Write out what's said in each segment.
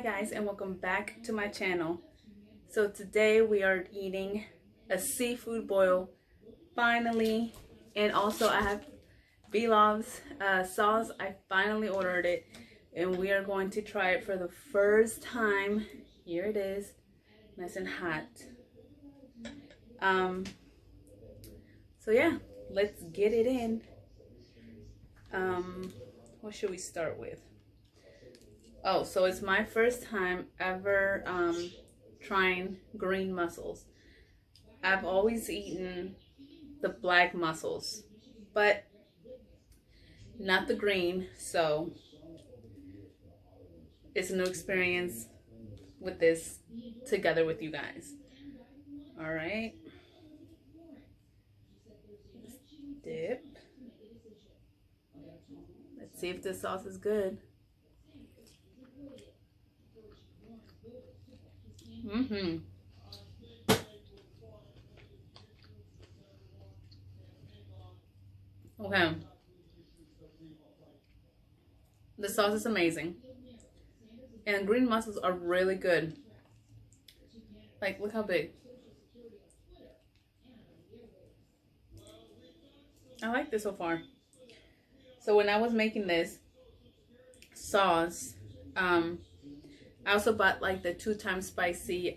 guys, and welcome back to my channel. So today we are eating a seafood boil finally, and also I have Belov's sauce. I finally ordered it and we are going to try it for the first time. Here it is, nice and hot. So yeah, let's get it in. What should we start with? Oh, so it's my first time ever trying green mussels. I've always eaten the black mussels, but not the green, so it's a new experience with this together with you guys. All right. Let's dip. Let's see if this sauce is good. Okay. The sauce is amazing. And green mussels are really good. Like, look how big. I like this so far. So when I was making this sauce, I also bought like the 2 times spicy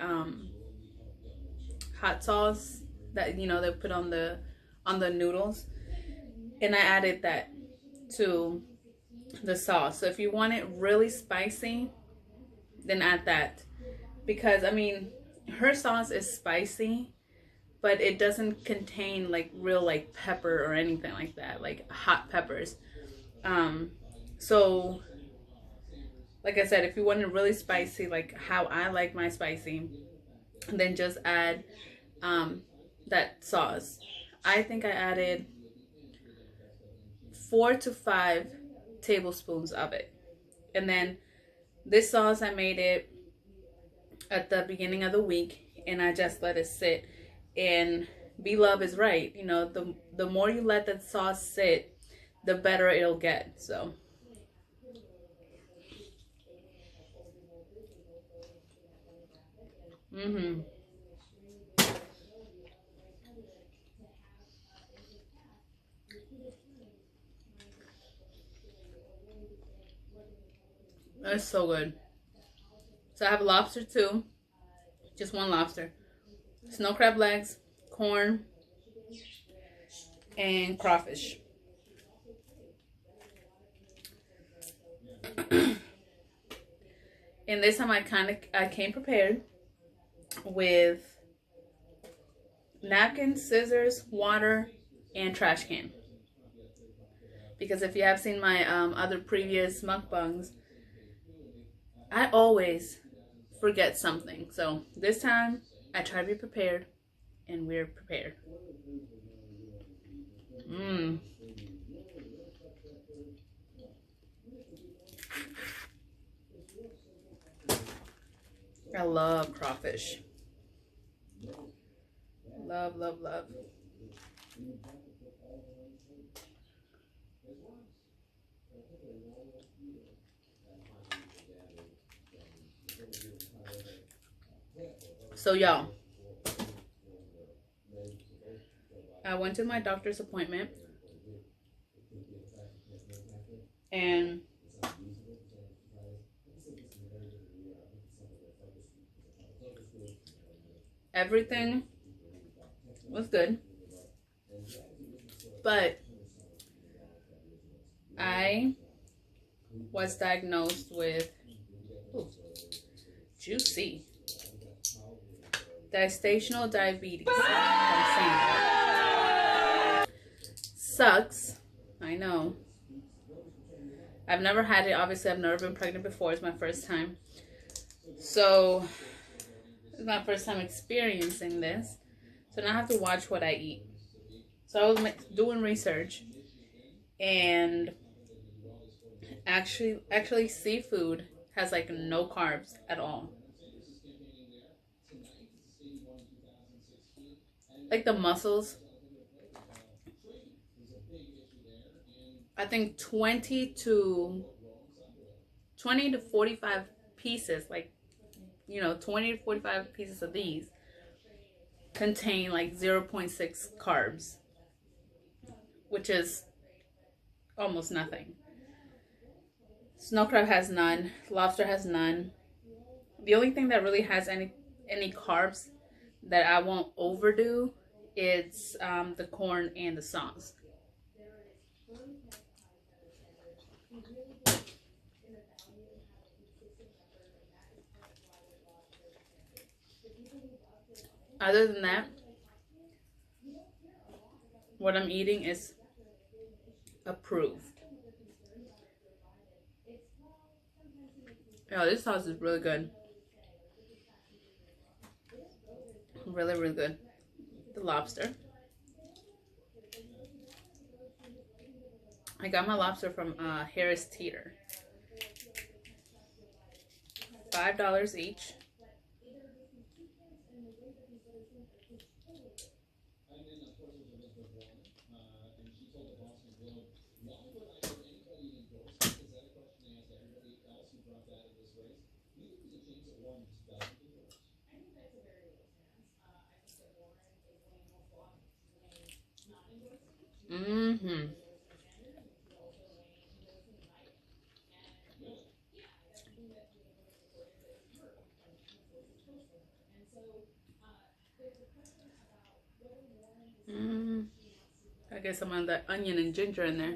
hot sauce that they put on the noodles, and I added that to the sauce. So if you want it really spicy, then add that, because I mean her sauce is spicy, but it doesn't contain like real like pepper or anything like that, like hot peppers. So like I said, if you want it really spicy, like how I like my spicy, then just add that sauce. I think I added 4 to 5 tablespoons of it. And then this sauce, I made it at the beginning of the week, and I just let it sit. And Beloved is right, the more you let that sauce sit, the better it'll get. So That's so good. So I have lobster too. Just 1 lobster. Snow crab legs, corn, and crawfish. And this time I came prepared with napkins, scissors, water, and trash can. Because if you have seen my other previous mukbangs, I always forget something. So this time I try to be prepared, and we're prepared. I love crawfish. Love, love, love. So y'all, I went to my doctor's appointment, and everything was good, but I was diagnosed with juicy gestational diabetes. I'm saying that. Sucks. I know. I've never had it. Obviously, I've never been pregnant before. It's my first time. So, it's my first time experiencing this. So now I have to watch what I eat. So I was doing research, and actually seafood has like no carbs at all. Like the mussels, I think 20 to 45 pieces, like, you know, 20 to 45 pieces of these contain like 0.6 carbs, which is almost nothing. Snow crab has none. Lobster has none. The only thing that really has any carbs that I won't overdo is the corn and the sauce. Other than that, what I'm eating is approved. Oh, this sauce is really good. Really, really good. The lobster. I got my lobster from Harris Teeter. $5 each. Mm-hmm. I guess I'm on that onion and ginger in there.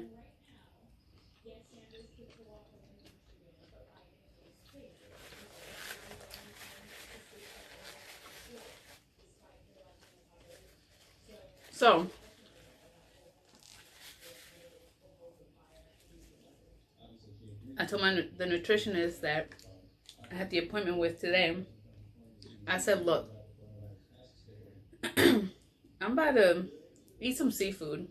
So, I told the nutritionist that I had the appointment with today. I said, look, I'm about to eat some seafood.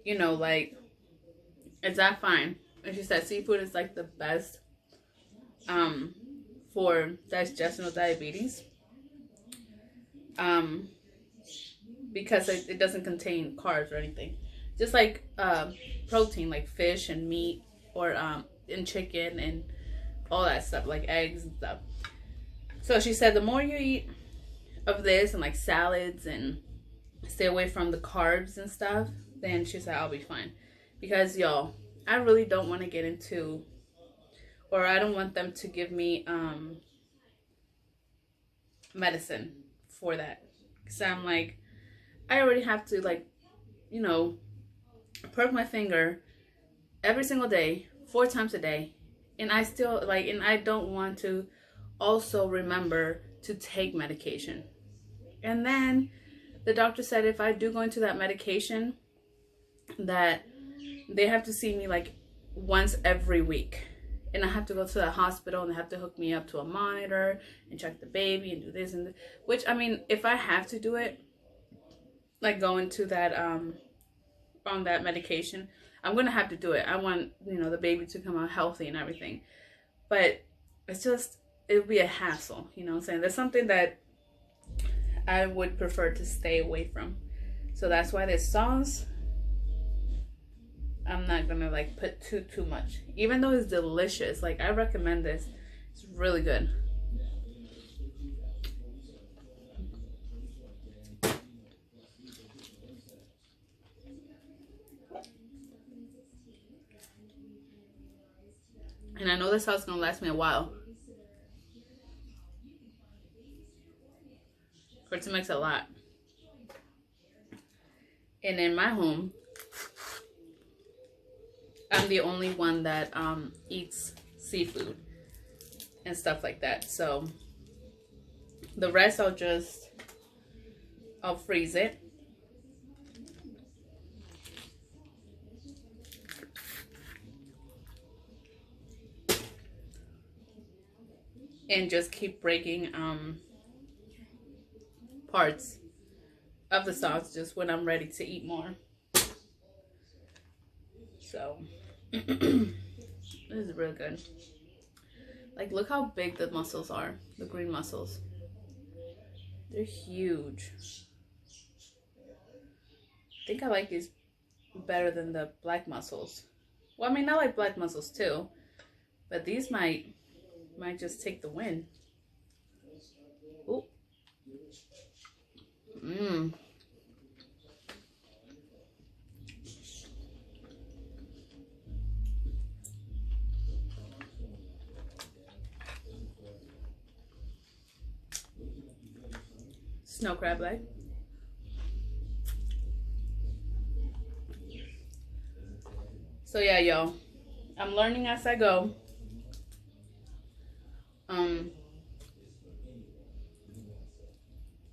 You know, like, is that fine? And she said seafood is like the best for digestional diabetes. Because it doesn't contain carbs or anything. Just like protein, like fish and meat, or and chicken and all that stuff, like eggs and stuff. So she said the more you eat of this and like salads and stay away from the carbs and stuff, then she said I'll be fine. Because y'all, I really don't want to get into, or I don't want them to give me medicine for that. Because I'm like, I already have to, like, you know, perk my finger every single day, 4 times a day. And I still, like, and I don't want to also remember to take medication. And then the doctor said if I do go into that medication, that they have to see me like once every week. And I have to go to the hospital and they have to hook me up to a monitor and check the baby and do this and this. Which, I mean, if I have to do it, like go into that on that medication, I'm gonna have to do it. I want, you know, the baby to come out healthy and everything. But it's just, it would be a hassle, you know what I'm saying? That's something that I would prefer to stay away from. So that's why this sauce, I'm not gonna like put too much. Even though it's delicious, like I recommend this. It's really good. And I know this sauce is gonna last me a while. For to mix a lot. And in my home, I'm the only one that eats seafood and stuff like that. So the rest I'll freeze it. And just keep breaking parts of the sauce just when I'm ready to eat more. So this is really good. Like, look how big the mussels are, the green mussels. They're huge. I think I like these better than the black mussels. Well, I mean, I like black mussels too, but these might Might just take the win. Ooh. Mmm. Snow crab leg. So yeah, y'all. I'm learning as I go.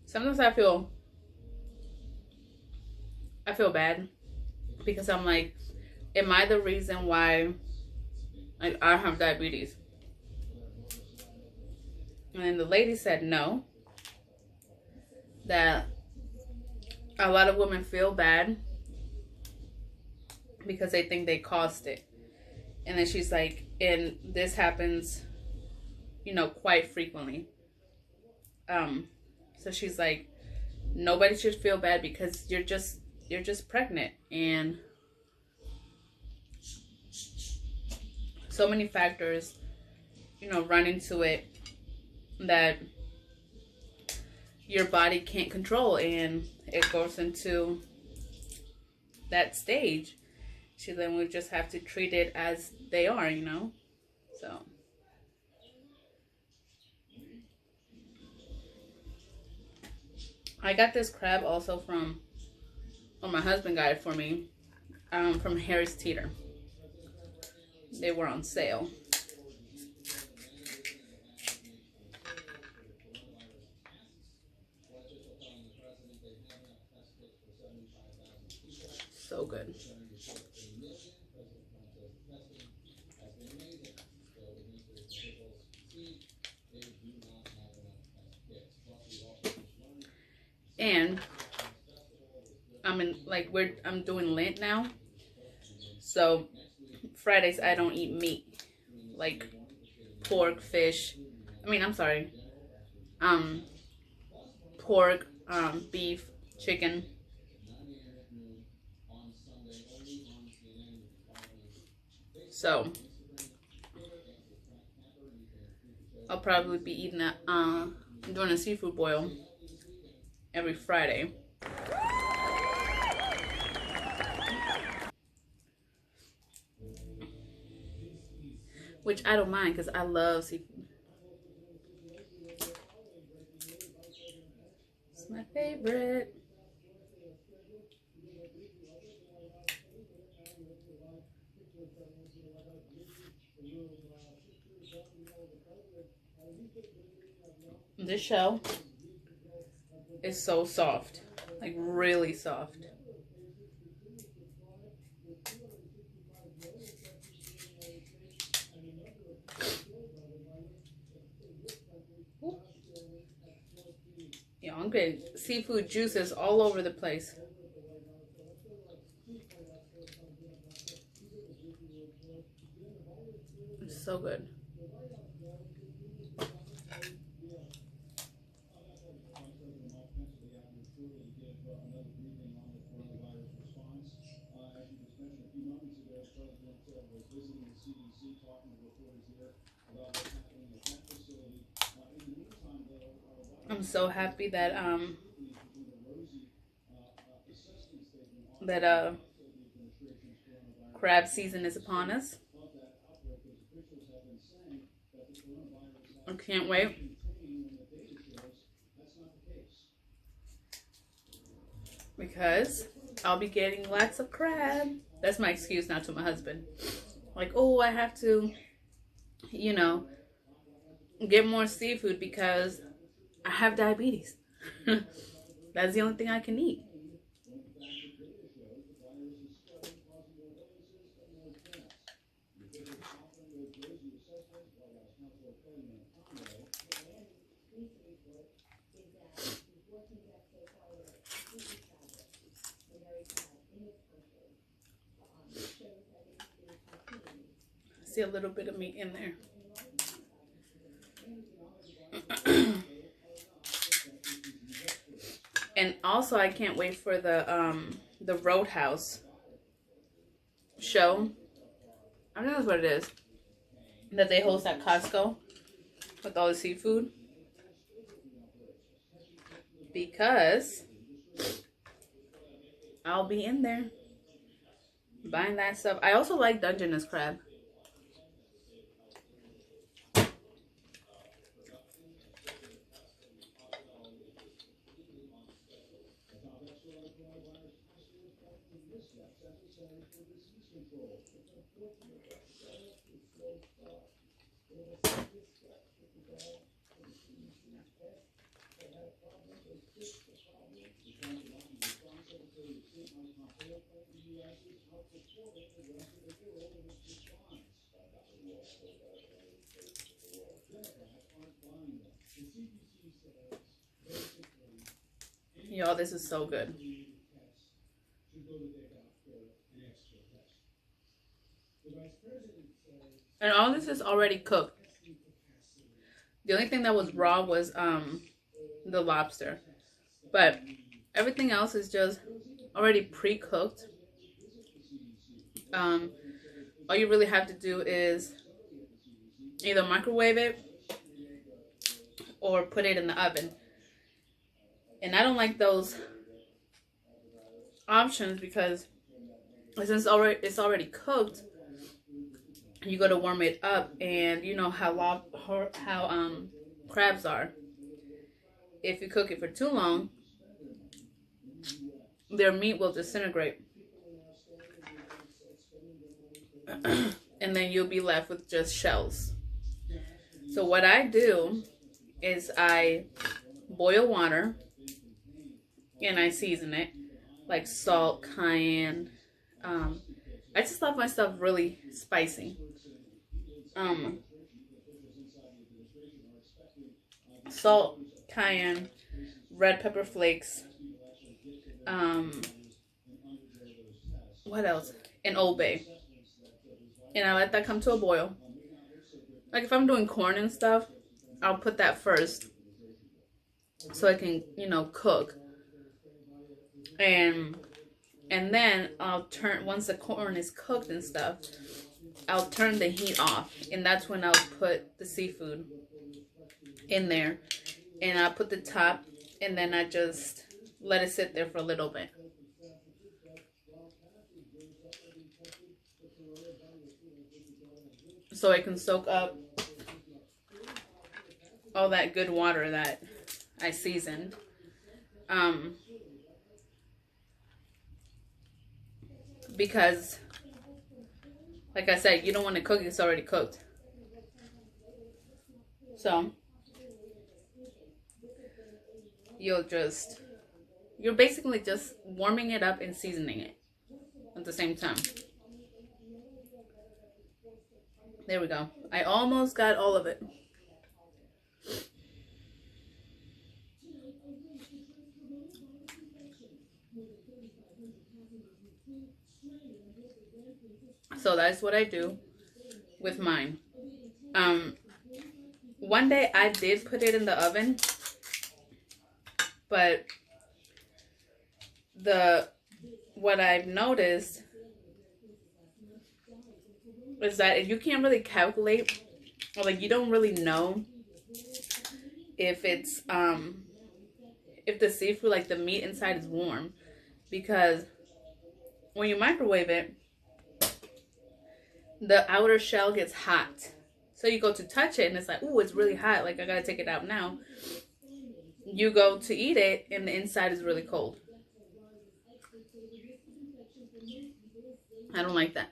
Sometimes I feel bad because I'm like, am I the reason why I have diabetes? And then the lady said no, that a lot of women feel bad because they think they caused it. And then she's like, and this happens, you know, quite frequently. So she's like, nobody should feel bad because you're just pregnant, and so many factors, you know, run into it that your body can't control, and it goes into that stage. She then we just have to treat it as they are, you know. So I got this crab also from, well, my husband got it for me, from Harris Teeter. They were on sale. So good. And I'm doing Lent now. So Fridays I don't eat meat, like pork, fish. Pork, beef, chicken. So I'll probably be eating doing a seafood boil every Friday. Which I don't mind because I love seafood. It's my favorite. This shell is so soft, like really soft. Yeah, I'm getting seafood juices all over the place. It's so good. I'm so happy that crab season is upon us. I can't wait. Because I'll be getting lots of crab. That's my excuse now to my husband. Like, oh, I have to, you know, get more seafood because I have diabetes. That's the only thing I can eat. See a little bit of meat in there. And also I can't wait for the Roadhouse show. I don't know what it is that they host at Costco. with all the seafood because I'll be in there buying that stuff. I also like Dungeness crab. Y'all, this is so good. And all this is already cooked. The only thing that was raw was the lobster. But everything else is just already pre-cooked. All you really have to do is either microwave it or put it in the oven. And I don't like those options because since it's already cooked, you got to warm it up, and you know how crabs are. If you cook it for too long, their meat will disintegrate. And then you'll be left with just shells. So what I do is I boil water and I season it, like salt, cayenne. I just love my stuff really spicy. Salt, cayenne, red pepper flakes. What else? And Old Bay. And I let that come to a boil. Like if I'm doing corn and stuff, I'll put that first so I can, you know, cook. And then I'll turn, once the corn is cooked and stuff, I'll turn the heat off. And that's when I'll put the seafood in there. And I'll put the top, and then I just let it sit there for a little bit. So it can soak up all that good water that I seasoned. Because, like I said, you don't want to cook it, it's already cooked. So, you're basically just warming it up and seasoning it at the same time. There we go. I almost got all of it. So that's what I do with mine. One day I did put it in the oven, but what I've noticed is that you can't really calculate, or like you don't really know if it's if the seafood, like the meat inside, is warm, because when you microwave it, the outer shell gets hot. So you go to touch it and it's like, ooh, it's really hot, like I gotta take it out now. You go to eat it and the inside is really cold. I don't like that.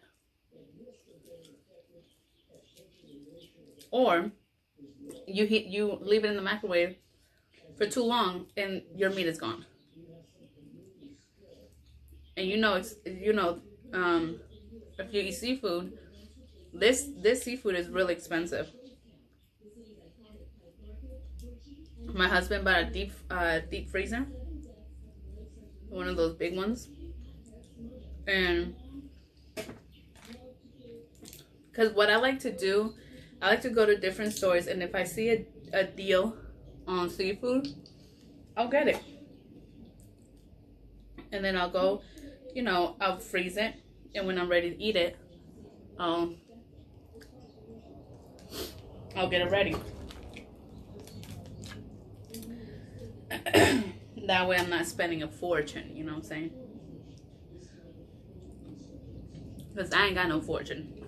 Or you leave it in the microwave for too long and your meat is gone. And if you eat seafood, this seafood is really expensive. My husband bought a deep freezer, one of those big ones, and because what I like to do, I like to go to different stores, and if I see a deal on seafood, I'll get it. And then I'll go, I'll freeze it, and when I'm ready to eat it, I'll get it ready. That way I'm not spending a fortune, you know what I'm saying? Because I ain't got no fortune.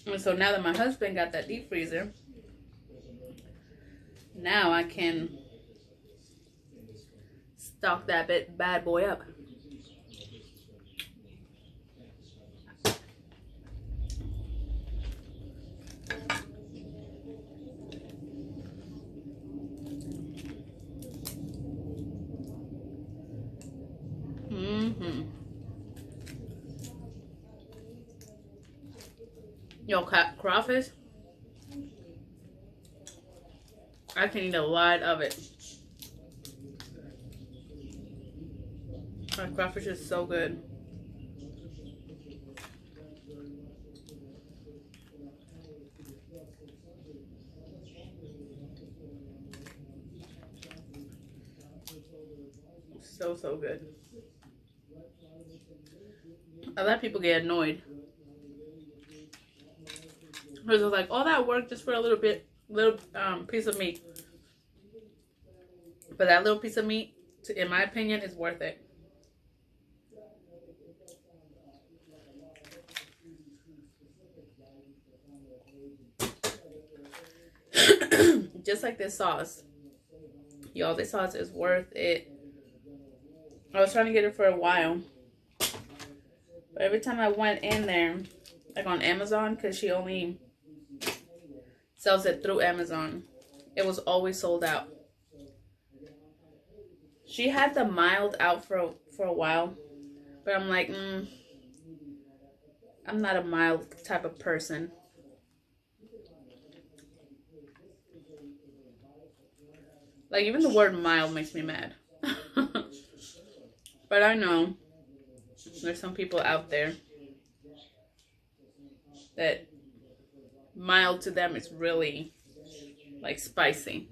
And so now that my husband got that deep freezer, now I can stock that bad boy up. Yo, crawfish, I can eat a lot of it. My crawfish is so good. So good. A lot of people get annoyed. Because it's like all that work just for a little piece of meat. But that little piece of meat, in my opinion, is worth it. Just like this sauce. Y'all, this sauce is worth it. I was trying to get it for a while. But every time I went in there, like on Amazon, because she only sells it through Amazon, it was always sold out. She had the mild out for a while, but I'm like, I'm not a mild type of person. Like, even the word mild makes me mad. But I know there's some people out there that mild to them is really like spicy.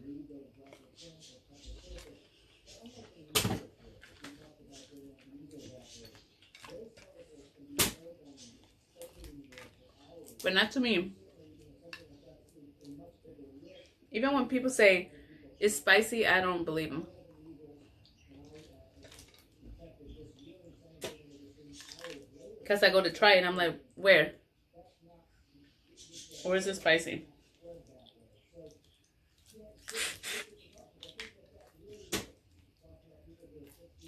But not to me. Even when people say it's spicy, I don't believe them. Because I go to try it and I'm like, where? Or is it spicy?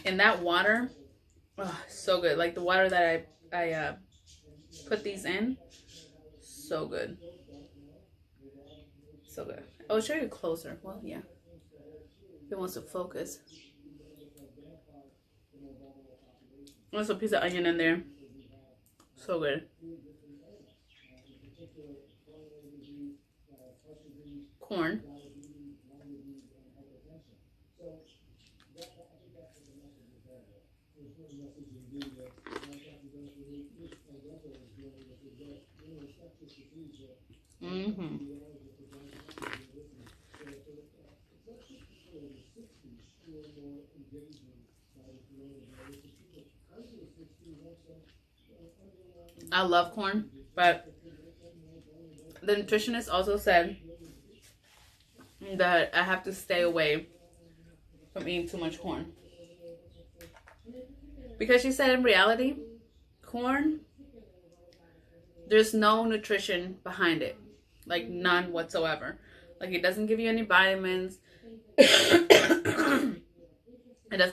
And that water, oh, so good. Like the water that I put these in, so good. So good. I'll show you closer. Well, yeah. If it wants to focus. There's a piece of onion in there. So good. Corn. I love corn, but the nutritionist also said that I have to stay away from eating too much corn. Because she said in reality, corn, there's no nutrition behind it. Like none whatsoever. Like it doesn't give you any vitamins.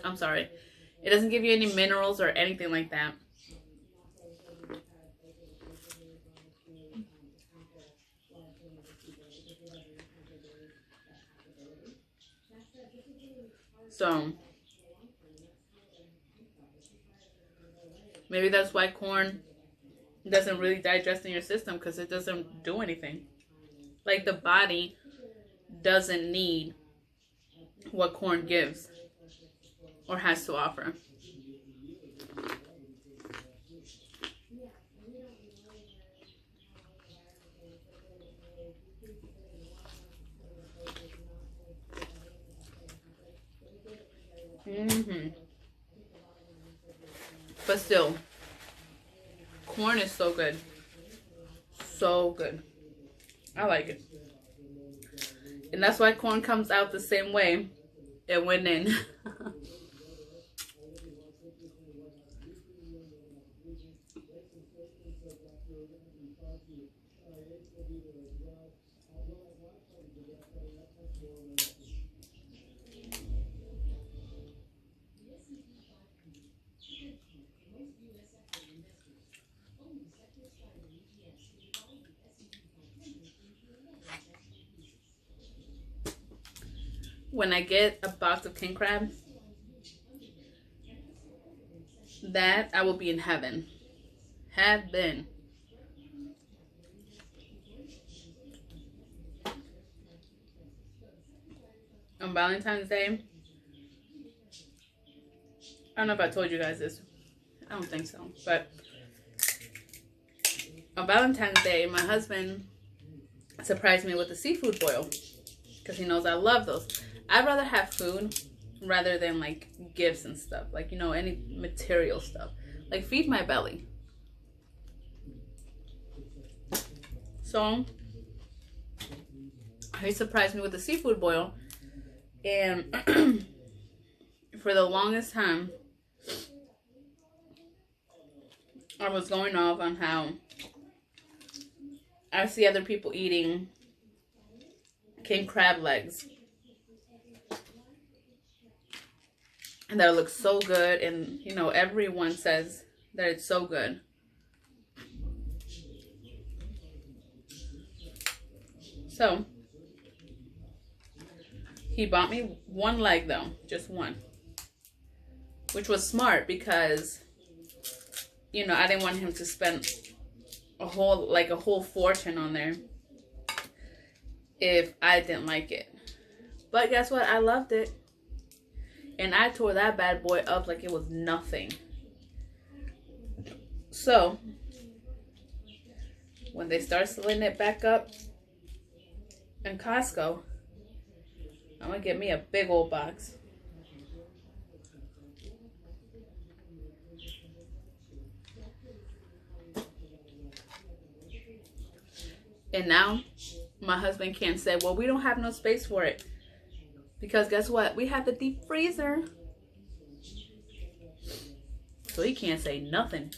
I'm sorry. It doesn't give you any minerals or anything like that. So maybe that's why corn doesn't really digest in your system, because it doesn't do anything. Like the body doesn't need what corn gives or has to offer. But still, corn is so good. So good. I like it. And that's why corn comes out the same way it went in. When I get a box of king crab, that I will be in heaven. Heaven. On Valentine's Day, I don't know if I told you guys this. I don't think so. But on Valentine's Day, my husband surprised me with a seafood boil. Because he knows I love those. I'd rather have food rather than like gifts and stuff. Like, you know, any material stuff. Like, feed my belly. So, he surprised me with a seafood boil. And for the longest time, I was going off on how I see other people eating king crab legs. And that looks so good. And, you know, everyone says that it's so good. So, he bought me one leg though. Just one. Which was smart because, you know, I didn't want him to spend a whole fortune on there if I didn't like it. But guess what? I loved it. And I tore that bad boy up like it was nothing. So, when they start selling it back up in Costco, I'm going to get me a big old box. And now, my husband can't say, well, we don't have no space for it. Because guess what? We have the deep freezer. So he can't say nothing.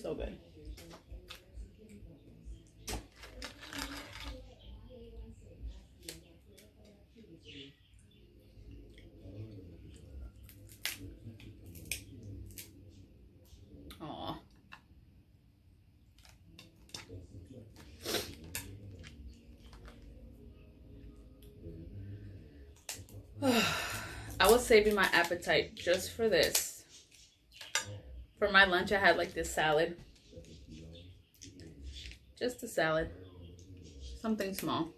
So good. Aw. I was saving my appetite just for this. For my lunch, I had like this salad. Just a salad. Something small.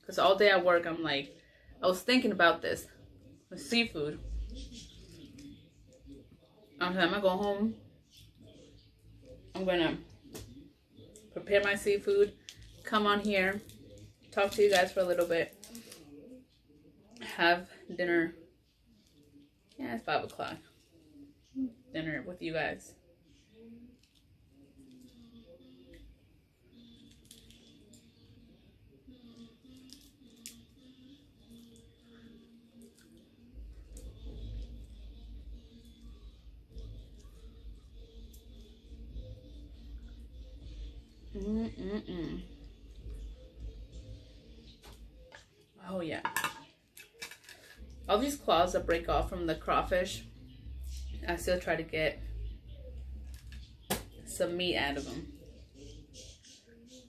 Because all day at work, I'm like, I was thinking about this. The seafood. I'm going to go home. I'm going to prepare my seafood. Come on here. Talk to you guys for a little bit. Have dinner. Yeah, it's 5 o'clock. Dinner with you guys. Oh yeah. All these claws that break off from the crawfish, I still try to get some meat out of them.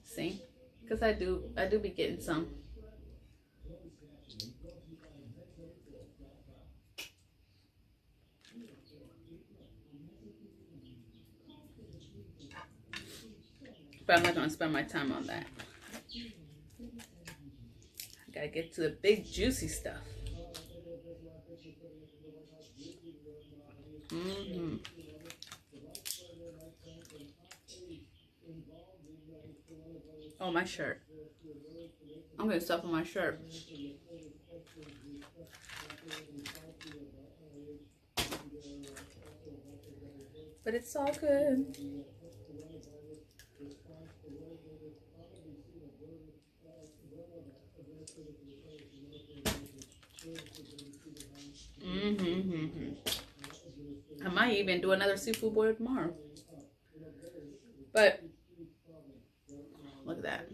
See? Because I do be getting some. But I'm not going to spend my time on that. I gotta get to the big juicy stuff. Oh, my shirt. I'm getting stuff on my shirt. But it's all good. I might even do another seafood boil tomorrow. But look at that.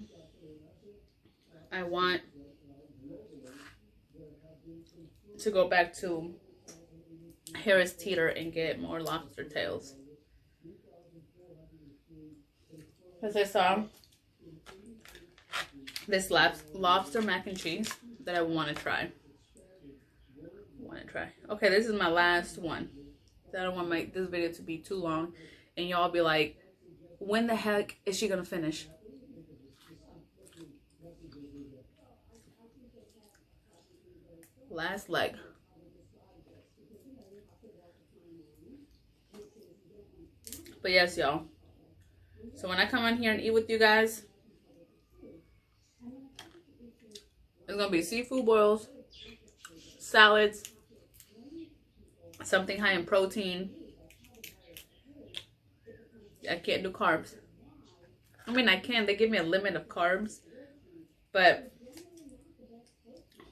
I want to go back to Harris Teeter and get more lobster tails. Because I saw this lobster mac and cheese that I want to try. Okay, this is my last one. I don't want this video to be too long and y'all be like, when the heck is she gonna finish? Last leg. But yes, y'all. So when I come on here and eat with you guys, it's gonna be seafood boils, salads, something high in protein. I can't do carbs. I mean, I can. They give me a limit of carbs, but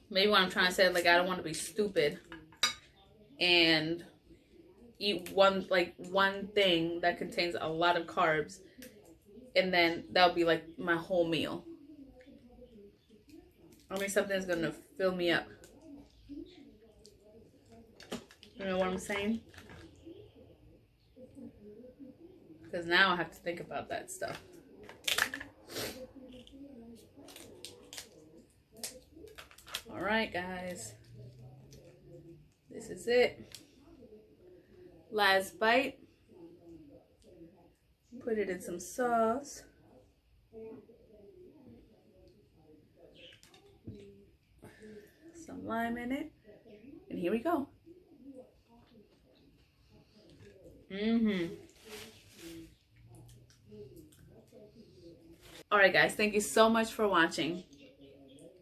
maybe what I'm trying to say, like, I don't want to be stupid and eat one thing that contains a lot of carbs, and then that'll be like my whole meal. I mean, something that's gonna fill me up. You know what I'm saying? Because now I have to think about that stuff. Alright, guys. This is it. Last bite. Put it in some sauce. Some lime in it. And here we go. Alright guys, thank you so much for watching.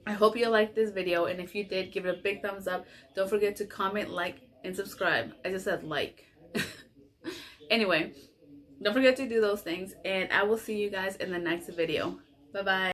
I hope you liked this video, and if you did, give it a big thumbs up. Don't forget to comment, like, and subscribe. I just said like. Anyway, don't forget to do those things, and I will see you guys in the next video. Bye bye.